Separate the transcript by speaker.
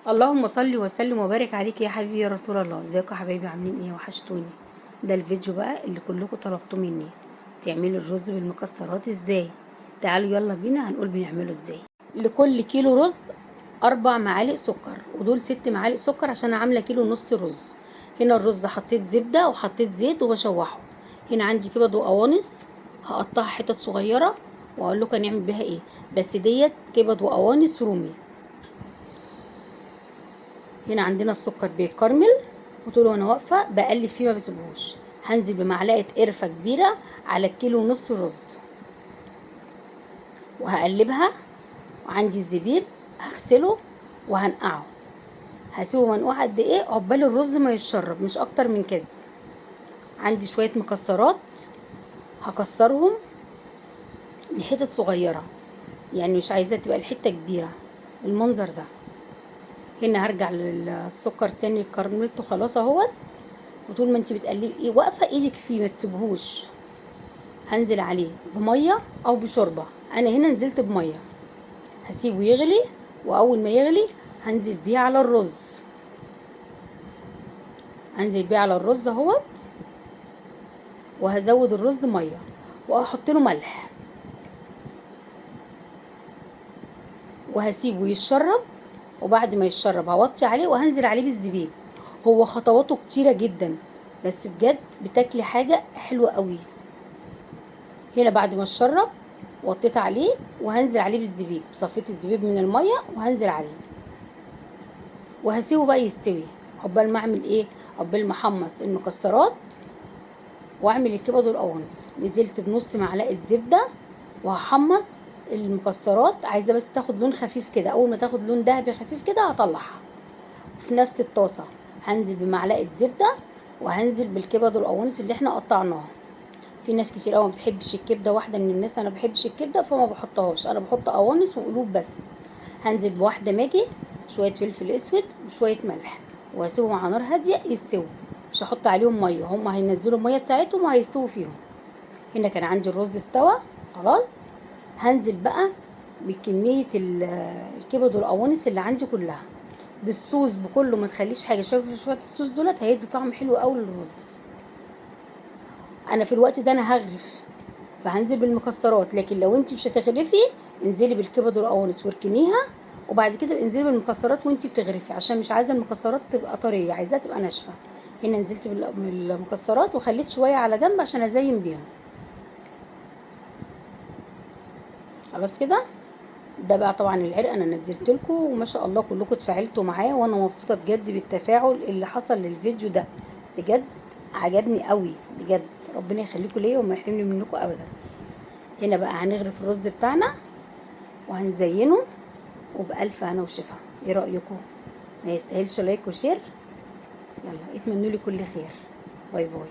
Speaker 1: اللهم صل وسلم وبارك عليك يا حبيبي يا رسول الله. ازيكم يا حبايبي، عاملين ايه؟ وحشتوني. ده الفيديو بقى اللي كلكم طلبتوا مني، تعملوا الرز بالمكسرات ازاي. تعالوا يلا بينا هنقول بنعمله ازاي. لكل كيلو رز 4 معالق سكر، ودول 6 معالق سكر عشان انا عامله كيلو ونص رز. هنا الرز حطيت زبده وحطيت زيت وبشوحه. هنا عندي كبد وقوانص هقطعها حتت صغيره واقول لكم هنعمل بيها ايه، بس ديت كبد وقوانص رومي. هنا عندنا السكر بيكرمل، وطول وانا واقفه بقلب فيه ما بسيبهوش. هنزل بمعلقه قرفه كبيره على الكيلو ونص رز وهقلبها. وعندي الزبيب هغسله وهنقعه، هسيبه منقوع قد ايه عقبال الرز ما يتشرب، مش اكتر من كده. عندي شويه مكسرات هكسرهم لحتت صغيره، يعني مش عايزاه تبقى الحته كبيره المنظر ده. هنا هرجع للسكر تاني، كرملته خلاص اهوت. وطول ما انت بتقلبي ايه واقفه ايدك فيه ما تسيبهوش. هنزل عليه بميه او بشوربه، انا هنا نزلت بميه. هسيبه يغلي، واول ما يغلي هنزل بيه على الرز. هنزل بيه على الرز اهوت، وهزود الرز ميه واحط له ملح، وهسيبه يتشرب. وبعد ما يتشرب هوطي عليه وهنزل عليه بالزبيب. هو خطواته كتيره جدا، بس بجد بتاكلي حاجه حلوه قوي. هنا بعد ما اتشرب وطيت عليه وهنزل عليه بالزبيب، صفيت الزبيب من الميه وهنزل عليه وهسيبه بقى يستوي. عقبال ما اعمل ايه، عقبال ما احمص المكسرات واعمل الكبد والقوانص. نزلت بنص معلقه زبده وهحمص المكسرات، عايزه بس تاخد لون خفيف كده. اول ما تاخد لون دهبي خفيف كده هطلعها. في نفس الطاسه هنزل بمعلقه زبده وهنزل بالكبد والقوانص اللي احنا قطعناها. في ناس كتير قوي ما بتحبش الكبده، واحده من الناس انا ما بحبش الكبده فما بحطهاش، انا بحط قوانص وقلوب بس. هنزل بواحده ماجي، شويه فلفل اسود وشويه ملح، وهسيبهم على نار هاديه يستووا. مش هحط عليهم ميه، هم هينزلوا الميه بتاعتهم وهيستووا فيهم. هنا كان عندي الرز استوى خلاص. هنزل بقى بكميه الكبد والقوانص اللي عندي كلها بالصوص بكله، ما تخليش حاجه. شويه الصوص دولت هيدوا طعم حلو قوي للرز. انا في الوقت ده انا هغرف، فهنزل بالمكسرات. لكن لو انت مش هتغرفي انزلي بالكبد والقوانص واركنيها، وبعد كده انزلي بالمكسرات وانت بتغرفي، عشان مش عايزه المكسرات تبقى طريه، عايزاها تبقى ناشفه. هنا نزلت بالمكسرات وخليت شويه على جنب عشان ازين بيهم. خلاص كده. ده بقى طبعا العرق انا نزلت لكم، وما شاء الله كلكم اتفاعلتوا معاه، وانا مبسوطه بجد بالتفاعل اللي حصل للفيديو ده. بجد عجبني قوي بجد. ربنا يخليكم ليا وما يحرمني منكم ابدا. هنا بقى هنغرف الرز بتاعنا وهنزينه، وبألف هنا وشفا. ايه رأيكم؟ ما يستاهلش لايك وشير؟ يلا اتمنوا لي كل خير. باي باي.